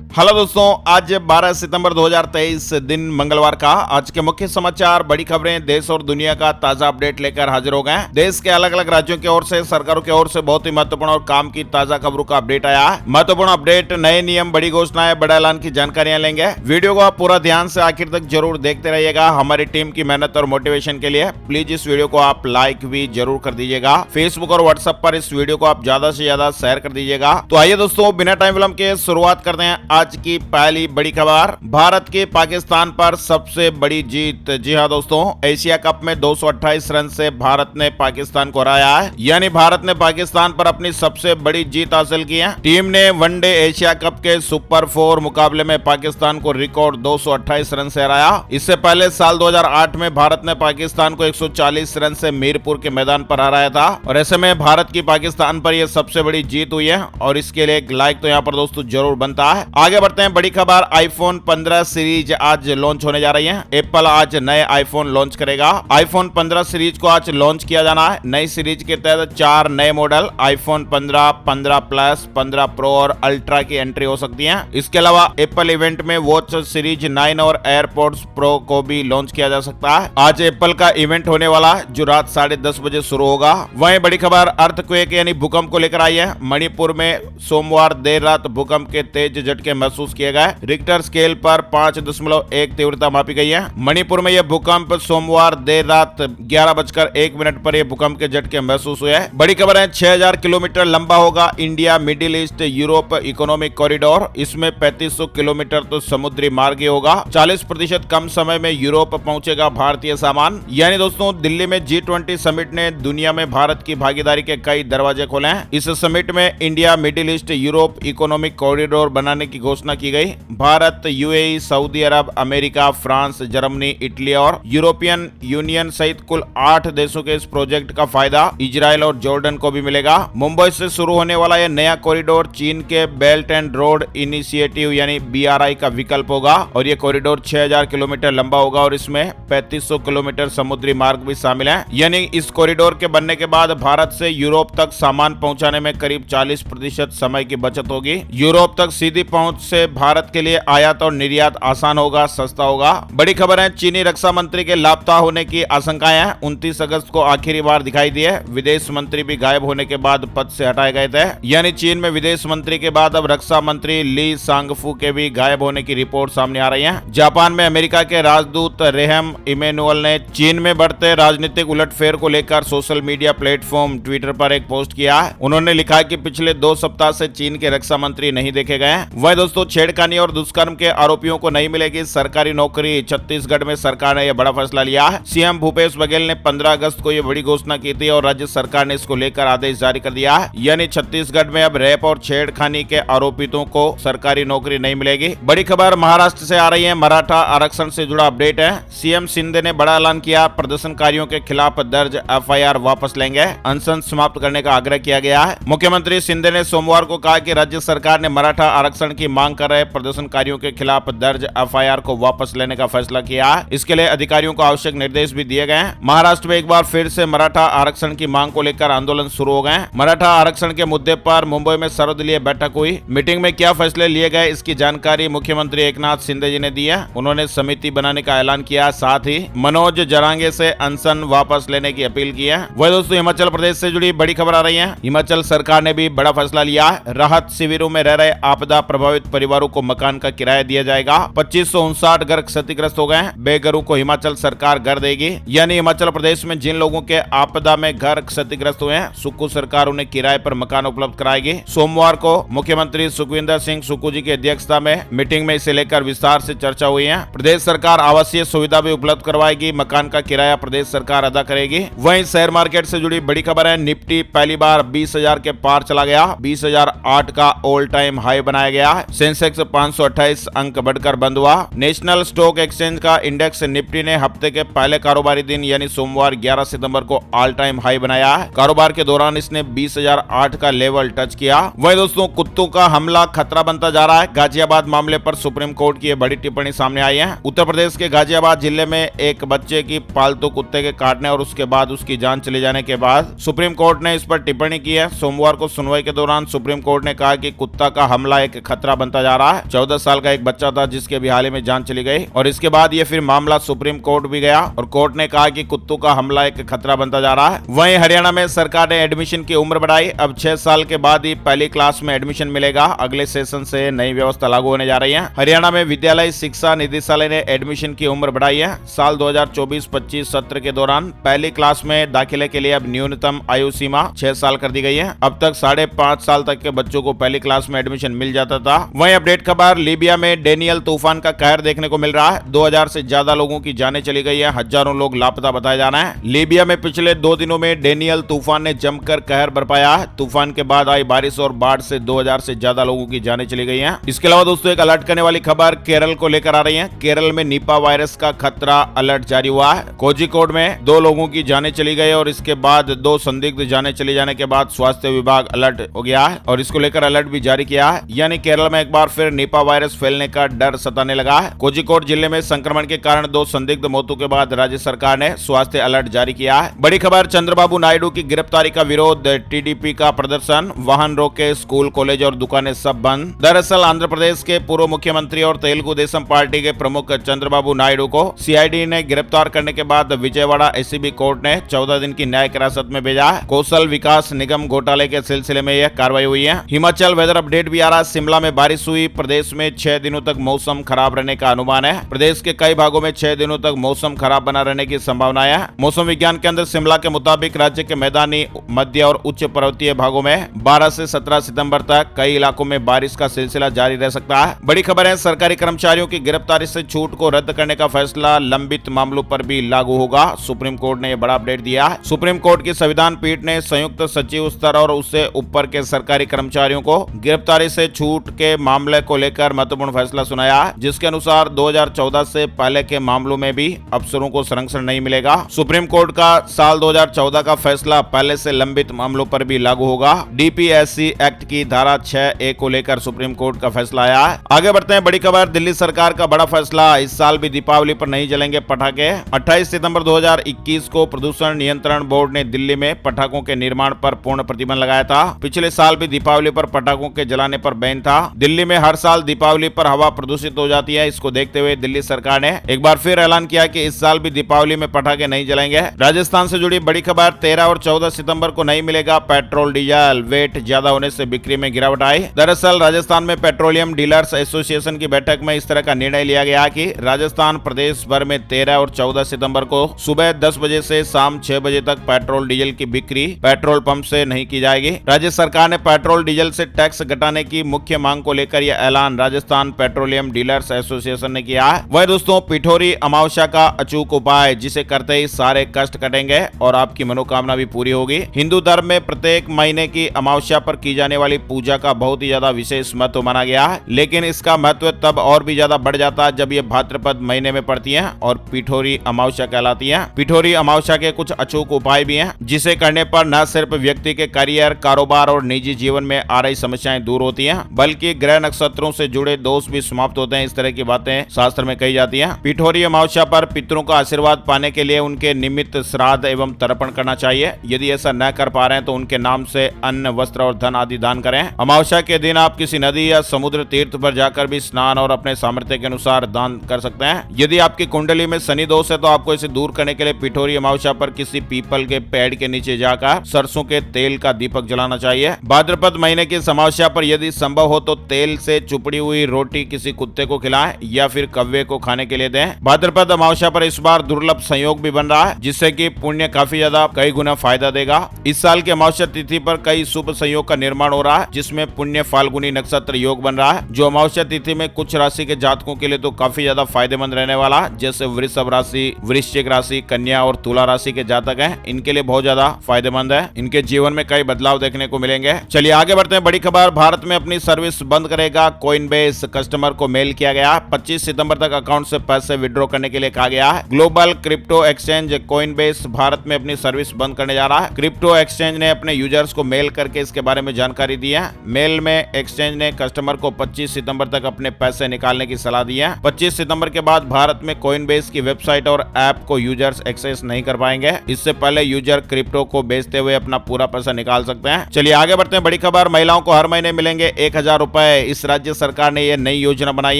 Hello दोस्तों, आज 12 सितंबर 2023 दिन मंगलवार का आज के मुख्य समाचार, बड़ी खबरें, देश और दुनिया का ताजा अपडेट लेकर हाजिर हो गए। देश के अलग अलग राज्यों की ओर से, सरकारों की ओर से बहुत ही महत्वपूर्ण और काम की ताजा खबरों का अपडेट आया है। महत्वपूर्ण अपडेट, नए नियम, बड़ी घोषणाएं, बड़ा ऐलान की जानकारियां लेंगे। वीडियो को आप पूरा ध्यान से आखिर तक जरूर देखते रहिएगा। हमारी टीम की मेहनत और मोटिवेशन के लिए प्लीज इस वीडियो को आप लाइक भी जरूर कर दीजिएगा। फेसबुक और व्हाट्सएप पर इस वीडियो को आप ज्यादा से ज्यादा शेयर कर दीजिएगा। तो आइए दोस्तों, बिना टाइम विलंब के शुरुआत करते हैं आज की पहली बड़ी खबर। भारत की पाकिस्तान पर सबसे बड़ी जीत। जी हां दोस्तों, एशिया कप में 228 रन से भारत ने पाकिस्तान को हराया है। यानी भारत ने पाकिस्तान पर अपनी सबसे बड़ी जीत हासिल की है। टीम ने वनडे एशिया कप के सुपर 4 मुकाबले में पाकिस्तान को रिकॉर्ड 228 रन से हराया। इससे पहले साल 2008 में भारत ने पाकिस्तान को 140 रन से मीरपुर के मैदान पर हराया था। और ऐसे में भारत की पाकिस्तान पर यह सबसे बड़ी जीत हुई है और इसके लिए एक लाइक तो यहाँ पर दोस्तों जरूर बनता है। आगे बढ़ते हैं, बड़ी खबर, आईफोन 15 सीरीज आज लॉन्च होने जा रही है। एप्पल आज नए आईफोन लॉन्च करेगा। आईफोन 15 सीरीज को आज लॉन्च किया जाना है। नई सीरीज के तहत 4 नए मॉडल आईफोन 15, 15 प्लस, 15 प्रो और अल्ट्रा की एंट्री हो सकती है। इसके अलावा एप्पल इवेंट में वॉच सीरीज 9 और एयरपोर्ट्स प्रो को भी लॉन्च किया जा सकता है। आज एप्पल का इवेंट होने वाला है जो रात 10:30 बजे शुरू होगा। वहीं बड़ी खबर, अर्थक्वेक यानी भूकंप को लेकर आई है। मणिपुर में सोमवार देर रात भूकंप के तेज झटके महसूस किए गए। रिक्टर स्केल पर 5.1 तीव्रता मापी गई है। मणिपुर में यह भूकंप सोमवार देर रात 11:01 पर यह भूकंप के झटके महसूस हुए हैं। बड़ी खबर है, 6000 किलोमीटर लंबा होगा India middle east Europe economic corridor. इसमें 3500 किलोमीटर तो समुद्री मार्ग ही होगा। 40% कम समय में यूरोप पहुंचेगा भारतीय सामान। यानी दोस्तों, दिल्ली में G20 समिट ने दुनिया में भारत की भागीदारी के कई दरवाजे खोले हैं। इस समिट में India middle east Europe economic corridor बनाने की घोषणा की गई। भारत, यूएई, सऊदी अरब, अमेरिका, फ्रांस, जर्मनी, इटली और यूरोपियन यूनियन सहित कुल 8 देशों के इस प्रोजेक्ट का फायदा इजराइल और जॉर्डन को भी मिलेगा। मुंबई से शुरू होने वाला यह नया कॉरिडोर चीन के बेल्ट एंड रोड इनिशिएटिव यानी BRI का विकल्प होगा और यह कॉरिडोर 6000 किलोमीटर लंबा होगा और इसमें 3500 किलोमीटर समुद्री मार्ग भी शामिल है। यानी इस कॉरिडोर के बनने के बाद भारत से यूरोप तक सामान पहुंचाने में करीब 40% समय की बचत होगी। यूरोप तक सीधी पहुंच से भारत के लिए आयात और निर्यात आसान होगा, सस्ता होगा। बड़ी खबर है, चीनी रक्षा मंत्री के लापता होने की आशंकाएं हैं। 29 अगस्त को आखिरी बार दिखाई दिए। विदेश मंत्री भी गायब होने के बाद पद से हटाए गए थे। यानी चीन में विदेश मंत्री के बाद अब रक्षा मंत्री ली सांगफू के भी गायब होने की रिपोर्ट सामने आ रही है। जापान में अमेरिका के राजदूत रेहम इमेनुअल ने चीन में बढ़ते राजनीतिक उलटफेर को लेकर सोशल मीडिया प्लेटफॉर्म ट्विटर पर एक पोस्ट किया है। उन्होंने लिखा कि पिछले 2 सप्ताह से चीन के रक्षा मंत्री नहीं देखे गए। वह दोस्तों, छेड़खानी और दुष्कर्म के आरोपियों को नहीं मिलेगी सरकारी नौकरी। छत्तीसगढ़ में सरकार ने यह बड़ा फैसला लिया है। सीएम भूपेश बघेल ने 15 अगस्त को यह बड़ी घोषणा की थी और राज्य सरकार ने इसको लेकर आदेश जारी कर दिया है। यानी छत्तीसगढ़ में अब रेप और छेड़खानी के आरोपितों को सरकारी नौकरी नहीं मिलेगी। बड़ी खबर महाराष्ट्र से आ रही है। मराठा आरक्षण से जुड़ा अपडेट है। सीएम शिंदे ने बड़ा ऐलान किया। प्रदर्शनकारियों के खिलाफ दर्ज FIR वापस लेंगे। अनशन समाप्त करने का आग्रह किया गया है। मुख्यमंत्री शिंदे ने सोमवार को कहा कि राज्य सरकार ने मराठा आरक्षण की मांग कर रहे प्रदर्शनकारियों के खिलाफ दर्ज FIR को वापस लेने का फैसला किया है। इसके लिए अधिकारियों को आवश्यक निर्देश भी दिए गए हैं। महाराष्ट्र में एक बार फिर से मराठा आरक्षण की मांग को लेकर आंदोलन शुरू हो गए। मराठा आरक्षण के मुद्दे पर मुंबई में सर्वदलीय बैठक हुई। मीटिंग में क्या फैसले लिए गए, इसकी जानकारी मुख्यमंत्री एकनाथ शिंदे जी ने दी है। उन्होंने समिति बनाने का ऐलान किया, साथ ही मनोज जरांगे से अनशन वापस लेने की अपील की है। वह दोस्तों, हिमाचल प्रदेश से जुड़ी बड़ी खबर आ रही है। हिमाचल सरकार ने भी बड़ा फैसला लिया है। राहत शिविरों में रह रहे आपदा प्रभावित परिवारों को मकान का किराया दिया जाएगा। 2559 घर क्षतिग्रस्त हो गए हैं। बेघरों को हिमाचल सरकार घर देगी। यानी हिमाचल प्रदेश में जिन लोगों के आपदा में घर क्षतिग्रस्त हुए हैं, सुक्खू सरकार उन्हें किराए पर मकान उपलब्ध कराएगी। सोमवार को मुख्यमंत्री सुखविंदर सिंह सुक्खू जी की अध्यक्षता में मीटिंग में इसे लेकर विस्तार से चर्चा हुई है। प्रदेश सरकार आवासीय सुविधा भी उपलब्ध करवाएगी। मकान का किराया प्रदेश सरकार अदा करेगी। वहीं शेयर मार्केट से जुड़ी बड़ी खबर है। निफ्टी पहली बार 20,000 के पार चला गया। 20,008 का ऑल टाइम हाई बनाया गया। सेंसेक्स 528 अंक बढ़कर बंद हुआ। नेशनल स्टॉक एक्सचेंज का इंडेक्स निफ्टी ने हफ्ते के पहले कारोबारी दिन यानी सोमवार 11 सितंबर को ऑल टाइम हाई बनाया है। कारोबार के दौरान इसने 20,008 का लेवल टच किया। वही दोस्तों, कुत्तों का हमला खतरा बनता जा रहा है। गाजियाबाद मामले पर सुप्रीम कोर्ट की बड़ी टिप्पणी सामने आई है। उत्तर प्रदेश के गाजियाबाद जिले में एक बच्चे की पालतू कुत्ते के काटने और उसके बाद उसकी जान चले जाने के बाद सुप्रीम कोर्ट ने इस पर टिप्पणी की है। सोमवार को सुनवाई के दौरान सुप्रीम कोर्ट ने कहा कि कुत्ता का हमला एक खतरा बनता जा रहा है। 14 साल का एक बच्चा था जिसकी अभी हाल ही में जान चली गई और इसके बाद ये फिर मामला सुप्रीम कोर्ट भी गया और कोर्ट ने कहा कि कुत्तों का हमला एक खतरा बनता जा रहा है। वहीं हरियाणा में सरकार ने एडमिशन की उम्र बढ़ाई। अब 6 साल के बाद ही पहली क्लास में एडमिशन मिलेगा। अगले सेशन से नई व्यवस्था लागू होने जा रही है। हरियाणा में विद्यालय शिक्षा निदेशालय ने एडमिशन की उम्र बढ़ाई है। साल 2024-25 सत्र के दौरान पहली क्लास में दाखिले के लिए अब न्यूनतम आयु सीमा 6 साल कर दी गई है। अब तक 5.5 साल तक के बच्चों को पहली क्लास में एडमिशन मिल जाता था। वहीं अपडेट खबर, लीबिया में डेनियल तूफान का कहर देखने को मिल रहा है। 2000 से ज्यादा लोगों की जानें चली गई है। हजारों लोग लापता बताए जा रहे हैं। लीबिया में पिछले 2 दिनों में डेनियल तूफान ने जमकर कहर बरपाया है। तूफान के बाद आई बारिश और बाढ़ से 2000 से ज्यादा लोगों की जानें चली गई हैं। इसके अलावा दोस्तों एक अलर्ट करने वाली खबर केरल को लेकर आ रही है। केरल में निपा वायरस का खतरा अलर्ट जारी हुआ है। कोझिकोड में 2 लोगों की जानें चली गई और इसके बाद 2 संदिग्ध जाने चले जाने के बाद स्वास्थ्य विभाग अलर्ट हो गया है और इसको लेकर अलर्ट भी जारी किया है। यानी केरल में एक बार फिर निपा वायरस फैलने का डर सताने लगा है। कोझिकोड जिले में संक्रमण के कारण 2 संदिग्ध मौतों के बाद राज्य सरकार ने स्वास्थ्य अलर्ट जारी किया है। बड़ी खबर, चंद्रबाबू नायडू की गिरफ्तारी का विरोध, टीडीपी का प्रदर्शन, वाहन रोके, स्कूल कॉलेज और दुकानें सब बंद। दरअसल आंध्र प्रदेश के पूर्व मुख्यमंत्री और तेलुगु देशम पार्टी के प्रमुख चंद्रबाबू नायडू को सीआईडी ने गिरफ्तार करने के बाद विजयवाड़ा एसीबी कोर्ट ने 14 दिन की न्यायिक हिरासत में भेजा है। कौशल विकास निगम घोटाले के सिलसिले में यह कार्रवाई हुई है। हिमाचल वेदर अपडेट भी आ रहा है। शिमला में बारिश हुई। प्रदेश में 6 दिनों तक मौसम खराब रहने का अनुमान है। प्रदेश के कई भागों में 6 दिनों तक मौसम खराब बना रहने की संभावना है। मौसम विज्ञान केंद्र शिमला के मुताबिक राज्य के मैदानी, मध्य और उच्च पर्वतीय भागों में 12 से 17 सितंबर तक कई इलाकों में बारिश का सिलसिला जारी रह सकता है। बड़ी खबर है, सरकारी कर्मचारियों की गिरफ्तारी से छूट को रद्द करने का फैसला लंबित मामलों पर भी लागू होगा। सुप्रीम कोर्ट ने यह बड़ा अपडेट दिया है। सुप्रीम कोर्ट की संविधान पीठ ने संयुक्त सचिव स्तर और उससे ऊपर के सरकारी कर्मचारियों को गिरफ्तारी से छूट के मामले को लेकर महत्वपूर्ण फैसला सुनाया है, जिसके अनुसार 2014 से पहले के मामलों में भी अफसरों को संरक्षण नहीं मिलेगा। सुप्रीम कोर्ट का साल 2014 का फैसला पहले से लंबित मामलों पर भी लागू होगा। डीपीएससी एक्ट की धारा 6A को लेकर सुप्रीम कोर्ट का फैसला आया है। आगे बढ़ते हैं, बड़ी खबर, दिल्ली सरकार का बड़ा फैसला, इस साल भी दीपावली पर नहीं जलेंगे पटाखे। 28 सितंबर 2021 को प्रदूषण नियंत्रण बोर्ड ने दिल्ली में पटाखों के निर्माण पर पूर्ण प्रतिबंध लगाया था। पिछले साल भी दीपावली पर पटाखों के जलाने पर बैन था। दिल्ली में हर साल दीपावली पर हवा प्रदूषित हो जाती है। इसको देखते हुए दिल्ली सरकार ने एक बार फिर ऐलान किया कि इस साल भी दीपावली में पटाखे नहीं जलाएंगे। राजस्थान से जुड़ी बड़ी खबर, 13 और 14 सितंबर को नहीं मिलेगा पेट्रोल डीजल, वेट ज्यादा होने से बिक्री में गिरावट आई। दरअसल राजस्थान में पेट्रोलियम डीलर्स एसोसिएशन की बैठक में इस तरह का निर्णय लिया गया कि राजस्थान प्रदेश भर में 13 और 14 सितंबर को सुबह 10 बजे से शाम 6 बजे तक पेट्रोल डीजल की बिक्री पेट्रोल पंप से नहीं की जाएगी। राज्य सरकार ने पेट्रोल डीजल से टैक्स घटाने की मुख्य मांग को लेकर यह ऐलान राजस्थान पेट्रोलियम डीलर्स एसोसिएशन ने किया है। वह दोस्तों, पिठोरी अमावस्या का अचूक उपाय, जिसे करते ही सारे कष्ट कटेंगे और आपकी मनोकामना भी पूरी होगी। हिंदू धर्म में प्रत्येक महीने की अमावस्या पर की जाने वाली पूजा का बहुत ही ज्यादा विशेष महत्व माना गया है, लेकिन इसका महत्व तब और भी ज्यादा बढ़ जाता है जब ये भाद्रपद महीने में पड़ती है और पिठोरी अमावस्या कहलाती है। पिठोरी अमावस्या के कुछ अचूक उपाय भी हैं, जिसे करने पर न सिर्फ व्यक्ति के करियर, कारोबार और निजी जीवन में आ रही समस्याएं दूर होती हैं, बल्कि ग्रह नक्षत्रों से जुड़े दोष भी समाप्त होते हैं। इस तरह की बातें शास्त्र में कही जाती हैं। पिठोरी अमावस्या पर पितरों का आशीर्वाद पाने के लिए उनके निमित्त श्राद्ध एवं तर्पण करना चाहिए। यदि ऐसा न कर पा रहे हैं तो उनके नाम से अन्न, वस्त्र और धन आदि दान करें। अमावस्या के दिन आप किसी नदी या समुद्र तीर्थ पर जाकर भी स्नान और अपने सामर्थ्य के अनुसार दान कर सकते हैं। यदि आपकी कुंडली में शनि दोष है तो आपको इसे दूर करने के लिए पिठोरी अमावस्या पर किसी पीपल के पेड़ के नीचे जाकर सरसों के तेल का दीपक जलाना चाहिए। भाद्रपद महीने की अमावस्या पर यदि संभव हो तो तेल से चुपड़ी हुई रोटी किसी कुत्ते को खिलाएं या फिर कौवे को खाने के लिए दें। भाद्रपद अमावस्या पर इस बार दुर्लभ संयोग भी बन रहा है, जिससे कि पुण्य काफी ज्यादा कई गुना फायदा देगा। इस साल की अमावस्या तिथि पर कई शुभ संयोग का निर्माण हो रहा है, जिसमें पुण्य फाल्गुनी नक्षत्र योग बन रहा है, जो अमावस्या तिथि में कुछ राशि के जातकों के लिए तो काफी ज्यादा फायदेमंद रहने वाला है। जैसे वृषभ राशि, वृश्चिक राशि, कन्या और तुला राशि के जातक हैं, इनके लिए बहुत ज्यादा फायदेमंद है। इनके जीवन में कई बदलाव देखने को मिलेंगे। चलिए आगे बढ़ते हैं, बड़ी खबर, भारत में अपनी सर्विस बंद करेगा कोइनबेस, कस्टमर को मेल किया गया। 25 सितंबर तक अकाउंट से पैसे विड्रॉ करने के लिए कहा गया है। Global crypto exchange Coinbase Bharat में अपनी सर्विस बंद करने जा रहा है। क्रिप्टो एक्सचेंज ने अपने यूजर्स को मेल करके इसके बारे में जानकारी दी है। मेल में एक्सचेंज ने कस्टमर को 25 सितंबर तक अपने पैसे निकालने की सलाह दी है। 25 सितंबर के बाद भारत में कोइनबेस की वेबसाइट और ऐप को यूजर्स एक्सेस नहीं कर पाएंगे। इससे पहले यूजर क्रिप्टो को बेचते हुए अपना पूरा पैसा निकाल सकते हैं। चलिए आगे बढ़ते हैं, बड़ी खबर, महिलाओं को हर महीने मिलेंगे 1000 रुपए है इस राज्य सरकार ने यह नई योजना बनाई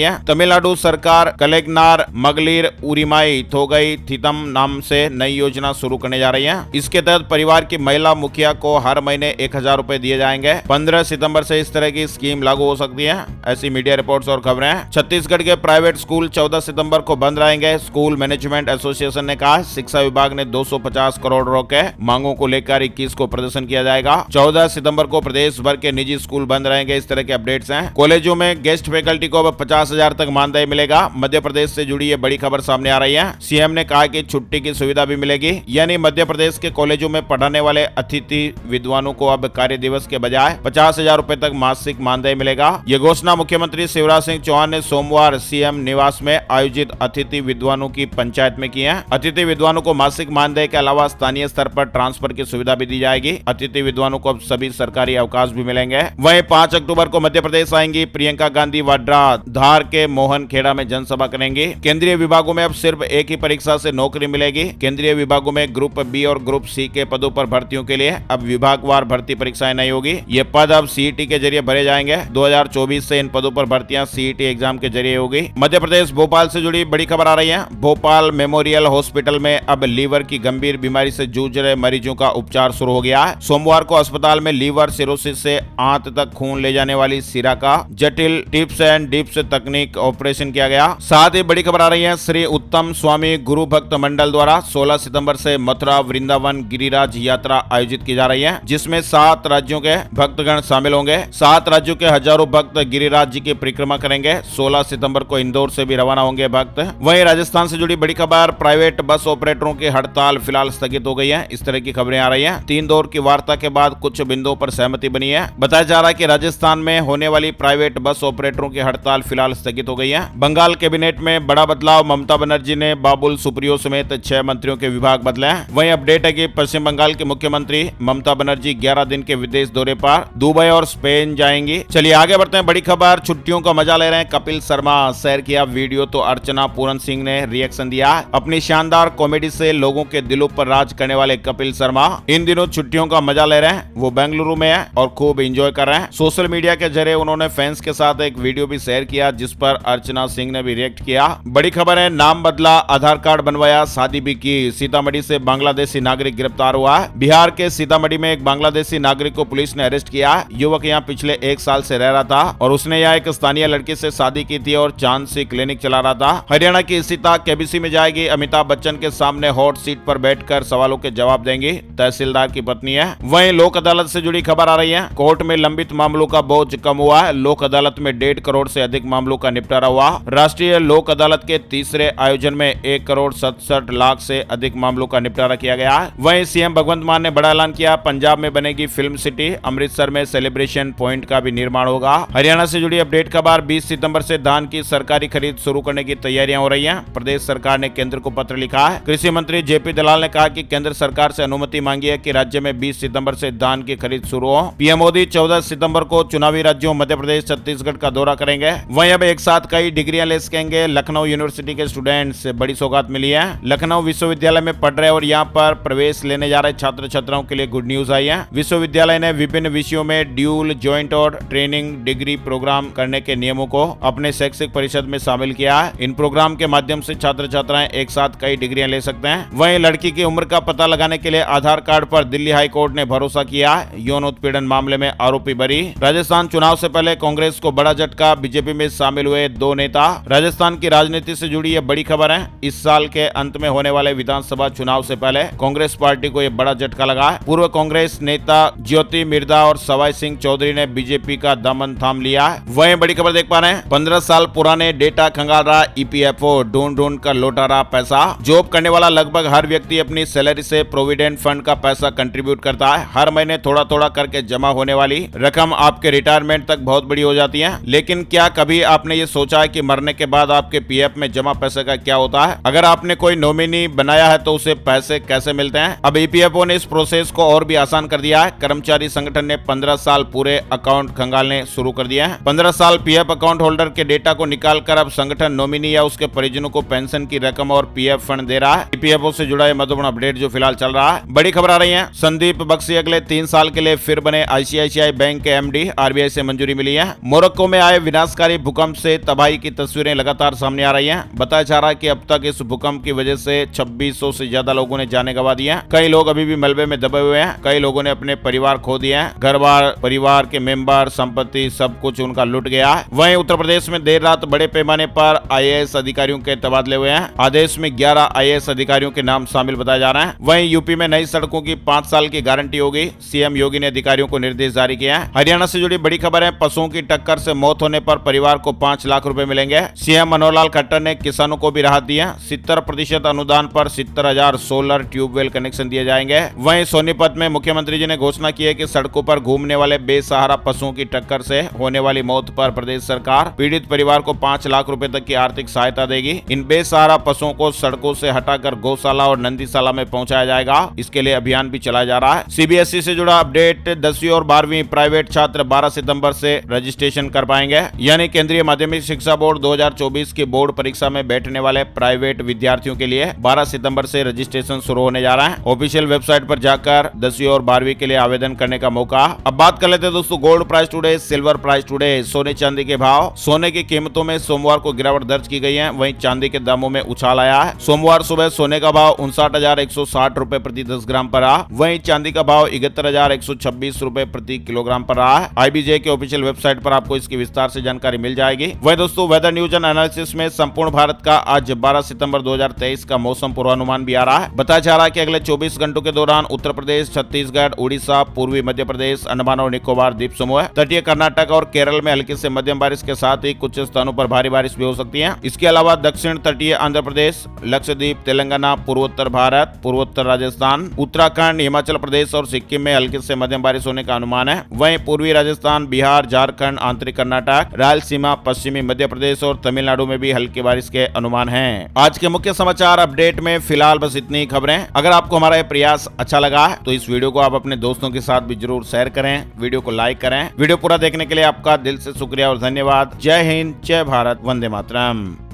है। तमिलनाडु सरकार कलेगनार मगलीर उरिमाई थोगई थीतम नाम से नई योजना शुरू करने जा रही है। इसके तहत परिवार की महिला मुखिया को हर महीने 1000 रुपए दिए जाएंगे। 15 सितंबर से इस तरह की स्कीम लागू हो सकती है, ऐसी मीडिया रिपोर्ट्स और खबरें हैं। छत्तीसगढ़ के प्राइवेट स्कूल 14 सितंबर को बंद रहेंगे। स्कूल मैनेजमेंट एसोसिएशन ने कहा शिक्षा विभाग ने 250 करोड़ रोके, मांगों को लेकर 21 को प्रदर्शन किया जाएगा। 14 सितंबर को प्रदेश भर के निजी स्कूल बंद रहेंगे। इस तरह के अपडेट्स हैं। कॉलेजों में गेस्ट फैकल्टी को अब 50,000 तक मानदेय मिलेगा। मध्य प्रदेश से जुड़ी ये बड़ी खबर सामने आ रही है। सीएम ने कहा कि छुट्टी की सुविधा भी मिलेगी, यानी मध्य प्रदेश के कॉलेजों में पढ़ाने वाले अतिथि विद्वानों को अब कार्य दिवस के बजाय 50,000 रुपए तक मासिक मानदेय मिलेगा। ये घोषणा मुख्यमंत्री शिवराज सिंह चौहान ने सोमवार सीएम निवास में आयोजित अतिथि विद्वानों की पंचायत में की है। अतिथि विद्वानों को मासिक मानदेय के अलावा स्थानीय स्तर पर ट्रांसफर की सुविधा भी दी जाएगी। अतिथि विद्वानों को अब सभी सरकारी अवकाश भी मिलेंगे। वहीं 5 अक्टूबर को मध्य प्रदेश आएंगी प्रियंका गांधी वाड्रा। धार के मोहन खेड़ा में जनसभा करेंगे। केंद्रीय विभागों में अब सिर्फ एक ही परीक्षा से नौकरी मिलेगी। केंद्रीय विभागों में ग्रुप बी और ग्रुप सी के पदों पर भर्तियों के लिए अब विभागवार भर्ती परीक्षाएं नहीं होगी। ये पद अब सीईटी के जरिए भरे जाएंगे। 2024 से इन पदों पर भर्तियां सीईटी एग्जाम के जरिए होगी। मध्य प्रदेश भोपाल से जुड़ी बड़ी खबर आ रही है। भोपाल मेमोरियल हॉस्पिटल में अब लीवर की गंभीर बीमारी से जूझ रहे मरीजों का उपचार शुरू हो गया है। सोमवार को अस्पताल में लीवर सिरोसिस से आंत तक खून ले जाने वाली सिरा का जटिल टिप्स एंड डिप्स तकनीक ऑपरेशन किया गया। साथ ही बड़ी खबर आ रही है। श्री उत्तम स्वामी गुरु भक्त मंडल द्वारा 16 सितंबर से मथुरा वृंदावन गिरिराज यात्रा आयोजित की जा रही है, जिसमें 7 राज्यों के भक्तगण शामिल होंगे। 7 राज्यों के हजारों भक्त गिरिराज जी की परिक्रमा करेंगे। 16 सितंबर को इंदौर से भी रवाना होंगे भक्त। वहीं राजस्थान से जुड़ी बड़ी खबर, प्राइवेट बस ऑपरेटरों की हड़ताल फिलहाल स्थगित हो गई है। इस तरह की खबरें आ रही हैं। 3 दौर की वार्ता के बाद कुछ बिंदुओं पर सहमति बनी है। बताया जा रहा है कि राजस्थान में होने वाली प्राइवेट बस ऑपरेटरों की हड़ताल फिलहाल स्थगित हो गई है। बंगाल कैबिनेट में बड़ा बदलाव, ममता बनर्जी ने बाबुल सुप्रियो समेत 6 मंत्रियों के विभाग बदले हैं। वहीं अपडेट है कि पश्चिम बंगाल के मुख्यमंत्री ममता बनर्जी 11 दिन के विदेश दौरे पर दुबई और स्पेन जाएंगी। चलिए आगे बढ़ते हैं। बड़ी खबर, छुट्टियों का मजा ले रहे हैं कपिल शर्मा। शेयर किया वीडियो तो अर्चना पूरन सिंह ने रिएक्शन दिया। अपनी शानदार कॉमेडी से लोगों के दिलों पर राज करने वाले कपिल शर्मा इन दिनों छुट्टियों का मजा ले रहे हैं। वो बेंगलुरु में है और खूब एंजॉय कर रहे हैं। सोशल मीडिया के जरिए उन्होंने फैंस के साथ एक वीडियो भी शेयर किया, जिस पर अर्चना सिंह ने भी रिएक्ट किया। बड़ी खबर है, नाम बदला, आधार कार्ड बनवाया, शादी भी की। सीतामढ़ी से बांग्लादेशी नागरिक गिरफ्तार हुआ है। बिहार के सीतामढ़ी में एक बांग्लादेशी नागरिक को पुलिस ने अरेस्ट किया। युवक यहाँ पिछले 1 साल से रह रहा था और उसने यहाँ एक स्थानीय लड़की से शादी की थी और चांद सी क्लिनिक चला रहा था। हरियाणा की सीता केबीसी में जाएगी। अमिताभ बच्चन के सामने हॉट सीट पर बैठकर सवालों के जवाब देंगी। तहसीलदार की पत्नी है। वहीं लोक अदालत से जुड़ी खबर आ रही है। कोर्ट में लंबित मामलों का बोझ कम हुआ है। लोक अदालत में 1.5 करोड़ से अधिक मामलों का निपटारा हुआ। राष्ट्रीय लोक अदालत के तीसरे आयोजन में 1 करोड़ 67 लाख से अधिक मामलों का निपटारा किया गया है। वहीं सीएम भगवंत मान ने बड़ा ऐलान किया, पंजाब में बनेगी फिल्म सिटी। अमृतसर में सेलिब्रेशन पॉइंट का भी निर्माण होगा। हरियाणा से जुड़ी अपडेट खबर, 20 सितंबर से धान की सरकारी खरीद शुरू करने की तैयारियां हो रही हैं। प्रदेश सरकार ने केंद्र को पत्र लिखा है। कृषि मंत्री जेपी दलाल ने कहा कि केंद्र सरकार से अनुमति मांगी है कि राज्य में 20 सितंबर से धान की खरीद शुरू हो। पीएम मोदी 14 सितंबर को चुनावी राज्यों मध्य प्रदेश छत्तीसगढ़ का दौरा करेंगे। वहीं अब एक साथ कई डिग्रियां ले सकेंगे लखनऊ यूनिवर्सिटी के स्टूडेंट्स। बड़ी सौगात मिली है। लखनऊ विश्वविद्यालय में पढ़ रहे और यहाँ पर प्रवेश लेने जा रहे छात्र छात्राओं के लिए गुड न्यूज आई है। विश्वविद्यालय ने विभिन्न विषयों में ड्यूल, ज्वाइंट और ट्रेनिंग डिग्री प्रोग्राम करने के नियमों को अपने शैक्षिक परिषद में शामिल किया है। इन प्रोग्राम के माध्यम से छात्र छात्राएं एक साथ कई डिग्रियां ले सकते हैं। वहीं लड़की की उम्र का पता लगाने के लिए आधार कार्ड पर दिल्ली हाई कोर्ट ने भरोसा किया। यौन उत्पीड़न मामले में आरोपी बरी। राजस्थान चुनाव से पहले कांग्रेस को बड़ा झटका, बीजेपी में शामिल हुए 2 नेता। राजस्थान की राजनीति से जुड़ी ये बड़ी खबर है। इस साल के अंत में होने वाले विधानसभा चुनाव से पहले कांग्रेस पार्टी को यह बड़ा झटका लगा। पूर्व कांग्रेस नेता ज्योति मिर्धा और सवाई सिंह चौधरी ने बीजेपी का दामन थाम लिया। वहीं बड़ी खबर देख पा रहे हैं, 15 साल पुराने डेटा खंगाल रहा ईपीएफओ, ढूंढ ढूंढ कर लौटा रहा पैसा। जॉब करने वाला लगभग हर व्यक्ति अपनी सैलरी से प्रोविडेंट फंड का पैसा कंट्रीब्यूट करता है। हर महीने थोड़ा थोड़ा करके जमा होने वाली रकम आपके रिटायरमेंट तक बहुत बड़ी हो जाती है। लेकिन क्या कभी आपने ये सोचा है कि मरने के बाद आपके पीएफ में जमा पैसे का क्या होता है? अगर आपने कोई नॉमिनी बनाया है तो उसे पैसे कैसे मिलते हैं? अब ईपीएफओ ने इस प्रोसेस को और भी आसान कर दिया है। कर्मचारी संगठन ने 15 साल पूरे अकाउंट खंगालने शुरू कर दिए हैं। 15 साल पीएफ अकाउंट होल्डर के डेटा को निकालकर अब संगठन नॉमिनी या उसके परिजनों को पेंशन की रकम और पीएफ फंड दे रहा है। ईपीएफओ से जुड़ा महत्वपूर्ण अपडेट जो फिलहाल चल रहा है। बड़ी खबर आ रही है, संदीप बख्शी अगले 3 साल के लिए फिर बने आईसीआईसीआई बैंक के एमडी। आरबीआई से मंजूरी मिली है। मोरक्को में आए विनाशकारी भूकंप से तबाही की तस्वीरें लगातार सामने आ रही हैं। बताया जा रहा है कि अब तक इस भूकंप की वजह से 2600 से ज्यादा लोगों ने जाने गंवा दी है। कई लोग अभी भी मलबे में दबे हुए हैं। कई लोगों ने अपने परिवार खो दिए हैं। घर बार, परिवार के मेंबर, संपत्ति सब कुछ उनका लुट गया है। वहीं उत्तर प्रदेश में देर रात बड़े पैमाने पर IAS अधिकारियों के तबादले हुए हैं। आदेश में 11 IAS अधिकारियों के नाम शामिल बताए जा रहे हैं। वहीं यूपी में नई सड़कों की 5 साल की गारंटी होगी। सीएम योगी ने अधिकारियों को निर्देश जारी किए हैं। हरियाणा से जुड़ी बड़ी खबर है। पशुओं की टक्कर से मौत होने पर परिवार को 5 लाख रुपए मिलेंगे। सीएम मनोहर लाल खट्टर ने किसानों को भी राहत दी है। 70% अनुदान पर 70,000 सोलर ट्यूबवेल कनेक्शन दिए जाएंगे। वहीं सोनीपत में मुख्यमंत्री जी ने घोषणा की है कि सड़कों पर घूमने वाले बेसहारा पशुओं की टक्कर से होने वाली मौत पर प्रदेश सरकार पीड़ित परिवार को 5 लाख रुपए तक की आर्थिक सहायता देगी। इन बेसहारा पशुओं को सड़कों से हटाकर गौशाला और नंदीशाला में पहुंचाया जाएगा। इसके लिए अभियान भी चलाया जा रहा है। CBSE से जुड़ा अपडेट, 10वीं और 12वीं प्राइवेट छात्र 12 सितंबर से रजिस्ट्रेशन कर पाएंगे। यानी केंद्रीय माध्यमिक शिक्षा बोर्ड 2024 की बोर्ड परीक्षा में बैठने वाले प्राइवेट विद्यार्थियों के लिए 12 सितंबर से रजिस्ट्रेशन शुरू होने जा रहा है। ऑफिशियल वेबसाइट पर जाकर 10वीं और 12वीं के लिए आवेदन करने का मौका। अब बात कर लेते हैं दोस्तों gold price today, silver price today, सोने चांदी के भाव। सोने की कीमतों में सोमवार को गिरावट दर्ज की गई है। वहीं चांदी के दामों में उछाल आया है। सोमवार सुबह सोने का भाव 59,160 रुपए प्रति 10 ग्राम पर रहा। वहीं चांदी का भाव 71,126 रुपए प्रति किलोग्राम पर रहा है। IBJ के ऑफिशियल वेबसाइट पर आपको इसकी विस्तार से जानकारी मिल जाएगी। वहीं दोस्तों वेदर न्यूज एंड एनालिसिस में संपूर्ण भारत का आज 12 सितंबर 2023 का मौसम पूर्वानुमान भी आ रहा है। बताया जा रहा है कि अगले 24 घंटों के दौरान उत्तर प्रदेश, छत्तीसगढ़, उड़ीसा, पूर्वी मध्य प्रदेश, अंडमान और निकोबार द्वीप समूह, तटीय कर्नाटक और केरल में हल्की से मध्यम बारिश के साथ ही कुछ स्थानों पर भारी बारिश भी हो सकती है। इसके अलावा दक्षिण तटीय आंध्र प्रदेश, लक्षद्वीप, तेलंगाना, पूर्वोत्तर भारत, पूर्वोत्तर राजस्थान, उत्तराखंड, हिमाचल प्रदेश और सिक्किम में हल्की से मध्यम बारिश होने का अनुमान है। वहीं पूर्वी राजस्थान, बिहार, झारखंड, आंतरिक कर्नाटक, रायलसीमा, पश्चिमी मध्य प्रदेश और तमिलनाडु में भी हल्की बारिश के अनुमान हैं। आज के मुख्य समाचार अपडेट में फिलहाल बस इतनी खबरें। अगर आपको हमारा ये प्रयास अच्छा लगा है तो इस वीडियो को आप अपने दोस्तों के साथ भी जरूर शेयर करें, वीडियो को लाइक करें। वीडियो पूरा देखने के लिए आपका दिल से शुक्रिया और धन्यवाद। जय हिंद, जय भारत, वंदे मातरम।